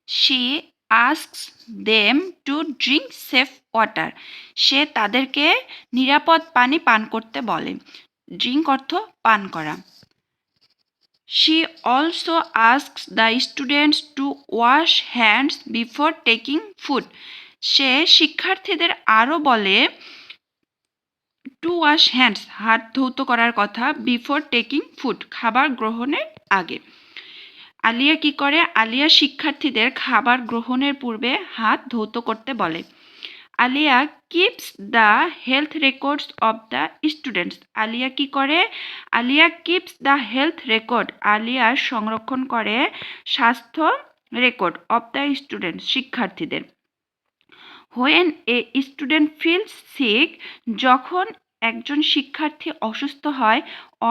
She asks them to drink safe water. সে তাদেরকে নিরাপদ পানি পান করতে বলে। ড্রিঙ্ক অর্থ পান করা। She also asks the students to wash hands before taking food. সে শিক্ষার্থীদের আরও বলে টু ওয়াশ হ্যান্ডস, হাত ধৌত করার কথা, বিফোর টেকিং ফুড, খাবার গ্রহণের আগে। আলিয়া কি করে? আলিয়া শিক্ষার্থীদের খাবার গ্রহণের পূর্বে হাত ধৌত করতে বলে। Alia keeps the health records of the students. Alia কি করে? Alia keeps the health record. Alia সংরক্ষণ করে স্বাস্থ্য রেকর্ড অব দ্য স্টুডেন্টস, শিক্ষার্থীদের। When a student feels sick, যখন একজন শিক্ষার্থী অসুস্থ হয়,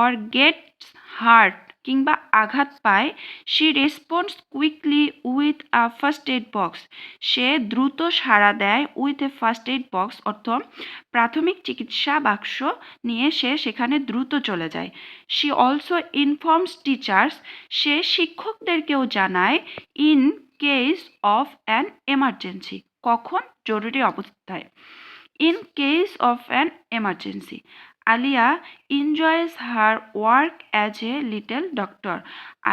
অর গেটস হার্ট, কিংবা আঘাত পায়, she responds quickly with a first aid box. সে দ্রুত সাড়া দেয় with a first aid box, অর্থ প্রাথমিক চিকিৎসা বাক্স নিয়ে সে সেখানে দ্রুত চলে যায়। শি অলসো ইনফর্মস টিচার্স, সে শিক্ষকদেরকেও জানায় in case of an emergency, কখন? জরুরি অবস্থায়। In case of an emergency. Alia enjoys her work as a little doctor.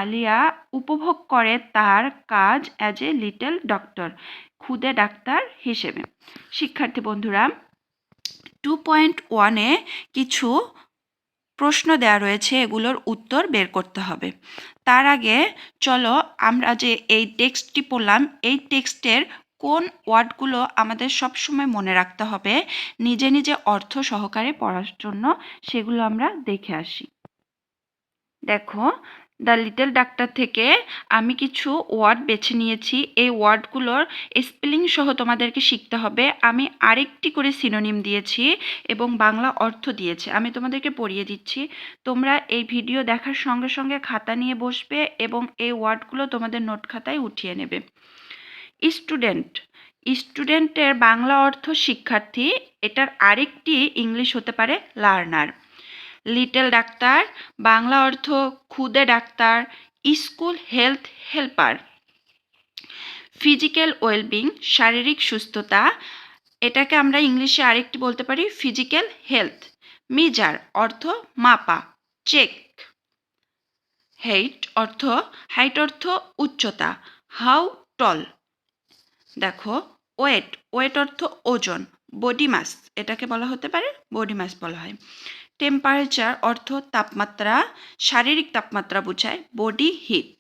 Alia উপভোগ করে তার কাজ অ্যাজ এ লিটল ডক্টর, খুদে ডাক্তার হিসেবে। শিক্ষার্থী বন্ধুরা, 2.1-এ কিছু প্রশ্ন দেওয়া রয়েছে, এগুলোর উত্তর বের করতে হবে। তার আগে চলো আমরা যে এই টেক্সটটি পড়লাম, এই টেক্সটের কোন ওয়ার্ডগুলো আমাদের সবসময় মনে রাখতে হবে নিজে নিজে অর্থ সহকারে পড়ার জন্য, সেগুলো আমরা দেখে আসি। দেখো, দ্য লিটল ডাক্তার থেকে আমি কিছু ওয়ার্ড বেছে নিয়েছি। এই ওয়ার্ডগুলোর স্পেলিং সহ তোমাদেরকে শিখতে হবে। আমি আরেকটি করে সিনোনিম দিয়েছি এবং বাংলা অর্থ দিয়েছি। আমি তোমাদেরকে পড়িয়ে দিচ্ছি। তোমরা এই ভিডিও দেখার সঙ্গে সঙ্গে খাতা নিয়ে বসবে এবং এই ওয়ার্ডগুলো তোমাদের নোট খাতায় উঠিয়ে নেবে। স্টুডেন্ট, স্টুডেন্টের বাংলা অর্থ শিক্ষার্থী, এটার আরেকটি ইংলিশ হতে পারে লার্নার। লিটল ডাক্তার, বাংলা অর্থ খুদে doctor, school health helper. Physical wellbeing, শারীরিক সুস্থতা, এটাকে আমরা ইংলিশে আরেকটি বলতে পারি ফিজিক্যাল হেলথ। মিজার অর্থ মাপা, চেক। হাইট অর্থ উচ্চতা, হাউ টল। দেখো, ওয়েট অর্থ ওজন, বডি মাস, এটাকে বলা হতে পারে বডি মাস বলা হয়। টেম্পারেচার অর্থ তাপমাত্রা, শারীরিক তাপমাত্রা বোঝায়, বডি হিট।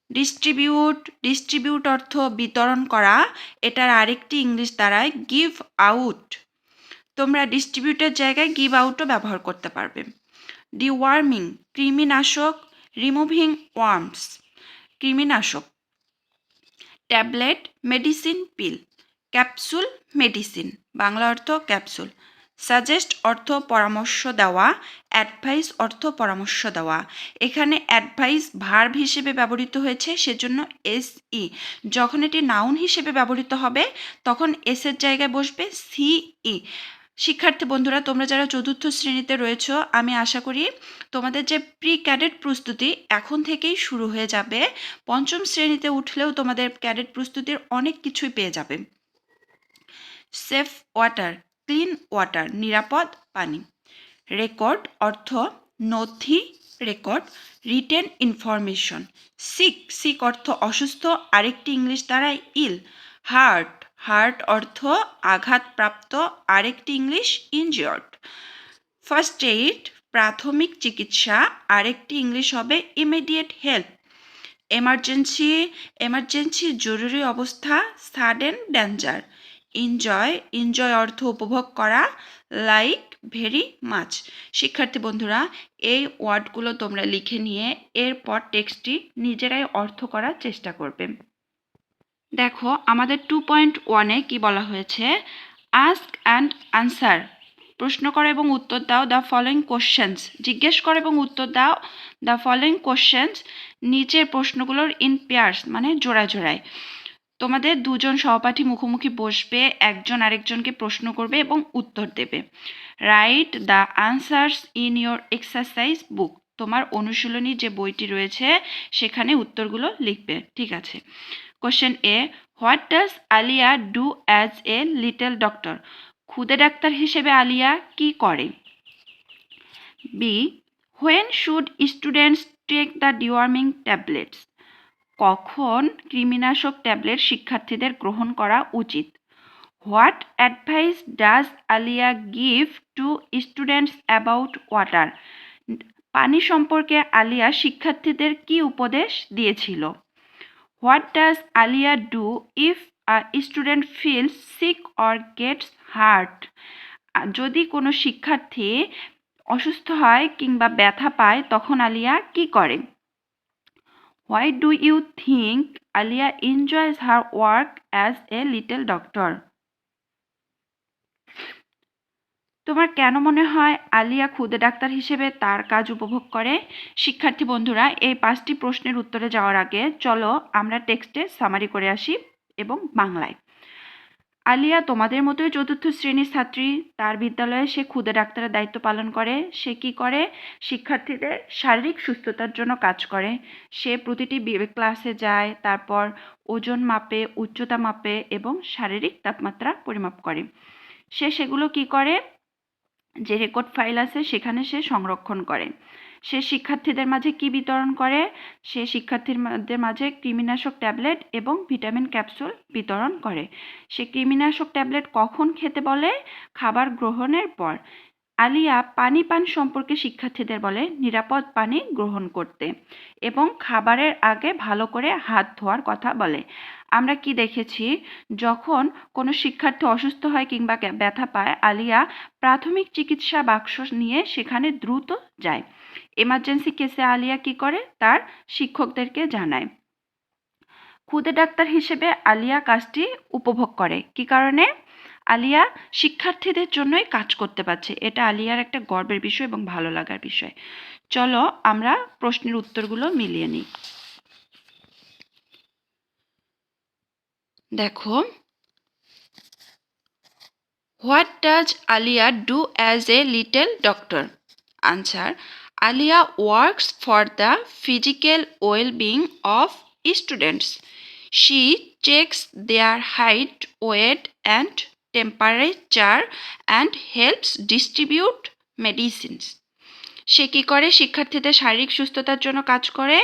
ডিস্ট্রিবিউট অর্থ বিতরণ করা, এটার আরেকটি ইংলিশ দাঁড়ায় গিভ আউট। তোমরা ডিস্ট্রিবিউটের জায়গায় গিভ আউটও ব্যবহার করতে পারবে। ডিওয়ার্মিং, কৃমিনাশক, রিমুভিং ওয়ার্মস, কৃমিনাশক। ট্যাবলেট, মেডিসিন, পিল। ক্যাপসুল, মেডিসিন, বাংলা অর্থ ক্যাপসুল। সাজেস্ট অর্থ পরামর্শ দেওয়া, অ্যাডভাইস অর্থ পরামর্শ দেওয়া। এখানে অ্যাডভাইস ভার্ব হিসেবে ব্যবহৃত হয়েছে, সেজন্য এসই। যখন এটি নাউন হিসেবে ব্যবহৃত হবে তখন এসের জায়গায় বসবে সিই। শিক্ষার্থী বন্ধুরা, তোমরা যারা চতুর্থ শ্রেণীতে রয়েছো, আমি আশা করি তোমাদের যে প্রি ক্যাডেট প্রস্তুতি এখন থেকেই শুরু হয়ে যাবে। পঞ্চম শ্রেণীতে উঠলেও তোমাদের ক্যাডেট প্রস্তুতির অনেক কিছুই পেয়ে যাবে। সেফ ওয়াটার, ক্লিন ওয়াটার, নিরাপদ পানি। রেকর্ড অর্থ নথি, রেকর্ড। Written information. সিক অর্থ অসুস্থ, আরেকটি ইংলিশ দ্বারায় ইল। হার্ট অর্থ আঘাতপ্রাপ্ত, আরেকটি ইংলিশ ইনজিওর্ড। ফার্স্ট এইড, প্রাথমিক চিকিৎসা, আরেকটি ইংলিশ হবে ইমিডিয়েট হেল্প। এমার্জেন্সি জরুরি অবস্থা, সাডেন ডেঞ্জার। এনজয় অর্থ উপভোগ করা, লাইক ভেরি মাচ। শিক্ষার্থী বন্ধুরা, এই ওয়ার্ডগুলো তোমরা লিখে নিয়ে এরপর টেক্সটটি নিজেরাই অর্থ করার চেষ্টা করবে। দেখো, আমাদের 2.1-এ কি বলা হয়েছে? আস্ক অ্যান্ড আনসার, প্রশ্ন করো এবং উত্তর দাও দ্য ফলোয়িং কোশ্চেন্স। জিজ্ঞেস করো এবং উত্তর দাও দ্য ফলোয়িং কোশ্চেন্স, নিচের প্রশ্নগুলোর ইন পেয়ার্স, মানে জোড়ায় জোড়ায়। তোমাদের দুজন সহপাঠী মুখোমুখি বসবে, একজন আরেকজনকে প্রশ্ন করবে এবং উত্তর দেবে। Write the answers in your exercise বুক, তোমার অনুশীলনী যে বইটি রয়েছে সেখানে উত্তরগুলো লিখবে। ঠিক আছে, question A, what does Alia do as a little doctor? খুদে ডাক্তার হিসেবে আলিয়া কি করে? B, when should students take the deworming tablets? কখন কৃমিনাশক ট্যাবলেট শিক্ষার্থীদের গ্রহণ করা উচিত? What advice does Alia give to students about water? পানি সম্পর্কে আলিয়া শিক্ষার্থীদের কি উপদেশ দিয়েছিল? What does Alia do if a student feels sick or gets hurt? যদি কোনো শিক্ষার্থী অসুস্থ হয় কিংবা ব্যথা পায় তখন আলিয়া কি করে? Why do you think Alia enjoys her work as a little doctor? তোমার কেন মনে হয় আলিয়া খুদে ডাক্তার হিসেবে তার কাজ উপভোগ করে? শিক্ষার্থী বন্ধুরা, এই 5টি প্রশ্নের উত্তরে যাওয়ার আগে চলো আমরা টেক্সটে সামারি করে আসি এবং বাংলায়। আলিয়া তোমাদের মতোই 4র্থ শ্রেণীর ছাত্রী। তার বিদ্যালয়ে সে খুদে ডাক্তারের দায়িত্ব পালন করে। সে কি করে? শিক্ষার্থীদের শারীরিক সুস্থতার জন্য কাজ করে। সে প্রতিটি ক্লাসে যায়, তারপর ওজন মাপে, উচ্চতা মাপে এবং শারীরিক তাপমাত্রা পরিমাপ করে। সে সেগুলো কি করে? যে রেকর্ড ফাইল আছে সেখানে সে সংরক্ষণ করে। সে শিক্ষার্থীদের মাঝে কি বিতরণ করে? সে শিক্ষার্থীদের মাঝে কৃমিনাশক ট্যাবলেট এবং ভিটামিন ক্যাপসুল বিতরণ করে। সে কৃমিনাশক ট্যাবলেট কখন খেতে বলে? খাবার গ্রহণের পর। আলিয়া পানি পান সম্পর্কে শিক্ষার্থীদের বলে নিরাপদ পানি গ্রহণ করতে এবং খাবারের আগে ভালো করে হাত ধোয়ার কথা বলে। আমরা কি দেখেছি? যখন কোনো শিক্ষার্থী অসুস্থ হয় কিংবা ব্যথা পায়, আলিয়া প্রাথমিক চিকিৎসা বাক্স নিয়ে সেখানে দ্রুত যায়। এমার্জেন্সি কেসে আলিয়া কি করে? তার শিক্ষকদেরকে জানায়। খুদে ডাক্তার হিসেবে আলিয়া কাজটি উপভোগ করে। কি কারণে? আলিয়া শিক্ষার্থীদের জন্যই কাজ করতে পারছে। এটা আলিয়ার একটা গর্বের বিষয় এবং ভালো লাগার বিষয়। চলো আমরা প্রশ্নের উত্তরগুলো মিলিয়ে নিই। দেখো, what does Alia do as a little doctor? Answer, Alia works for the physical well being of students. She checks their height, weight, and temperature and helps distribute medicines. সে কি করে? শিক্ষার্থীদের শারীরিক সুস্থতার জন্য কাজ করে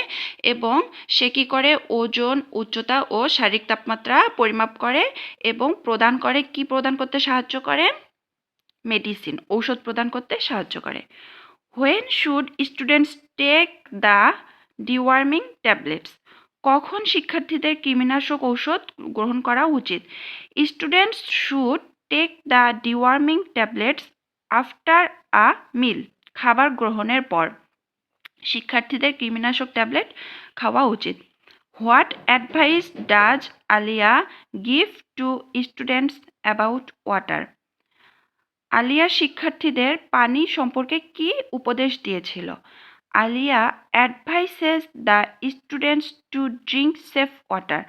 এবং সে কি করে? ওজন, উচ্চতা ও শারীরিক তাপমাত্রা পরিমাপ করে এবং প্রদান করে। কি প্রদান করতে সাহায্য করে? মেডিসিন, ঔষধ প্রদান করতে সাহায্য করে। When should students take the deworming tablets? কখন শিক্ষার্থীদের কৃমিনাশক ঔষধ গ্রহণ করা উচিত? Students should take the deworming tablets after a meal. খাবার গ্রহণের পর শিক্ষার্থীদের কৃমিনাশক ট্যাবলেট খাওয়া উচিত। What advice does Alia give to students about water? Alia শিক্ষার্থীদের পানি সম্পর্কে কি উপদেশ দিয়েছিল? Alia advises the students to drink safe water.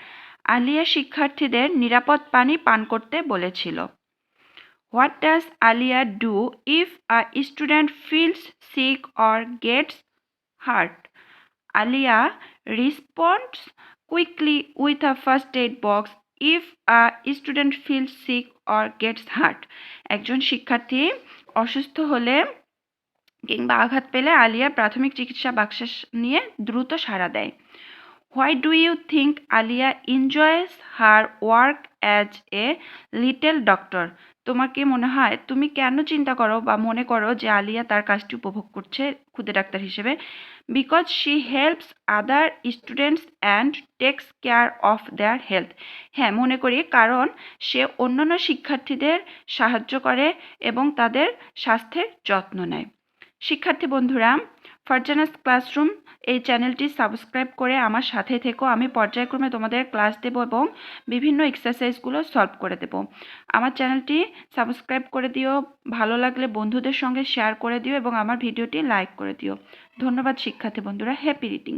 Alia শিক্ষার্থীদের নিরাপদ পানি পান করতে বলেছিল। What does Alia do if a student feels sick or gets hurt? Aliya responds quickly with a first aid box if a student feels sick or gets hurt. একজন শিক্ষার্থী অসুস্থ হলে কিংবা আঘাত পেলে আলিয়া প্রাথমিক চিকিৎসা বাক্স নিয়ে দ্রুত সাড়া দেয়। Why do you think Alia enjoys her work as a little doctor? তোমার কি মনে হয়? তুমি কেন চিন্তা করো বা মনে করো যে আলিয়া তার কাজটি উপভোগ করছে খুদে ডাক্তার হিসেবে? Because she helps other students and tax care of their health. হ্যাঁ, মনে করি কারণ সে অন্যান্য শিক্ষার্থীদের সাহায্য করে এবং তাদের স্বাস্থ্যের যত্ন নেয়। শিক্ষার্থী বন্ধুরা, ফারজানাস ক্লাসরুম এই চ্যানেলটি সাবস্ক্রাইব করে আমার সাথে থেকো। আমি পর্যায়ক্রমে তোমাদের ক্লাস দেব এবং বিভিন্ন এক্সারসাইজগুলো সলভ করে দেব। আমার চ্যানেলটি সাবস্ক্রাইব করে দিও, ভালো লাগলে বন্ধুদের সঙ্গে শেয়ার করে দিও এবং আমার ভিডিওটি লাইক করে দিও। ধন্যবাদ শিক্ষার্থী বন্ধুরা। Happy reading.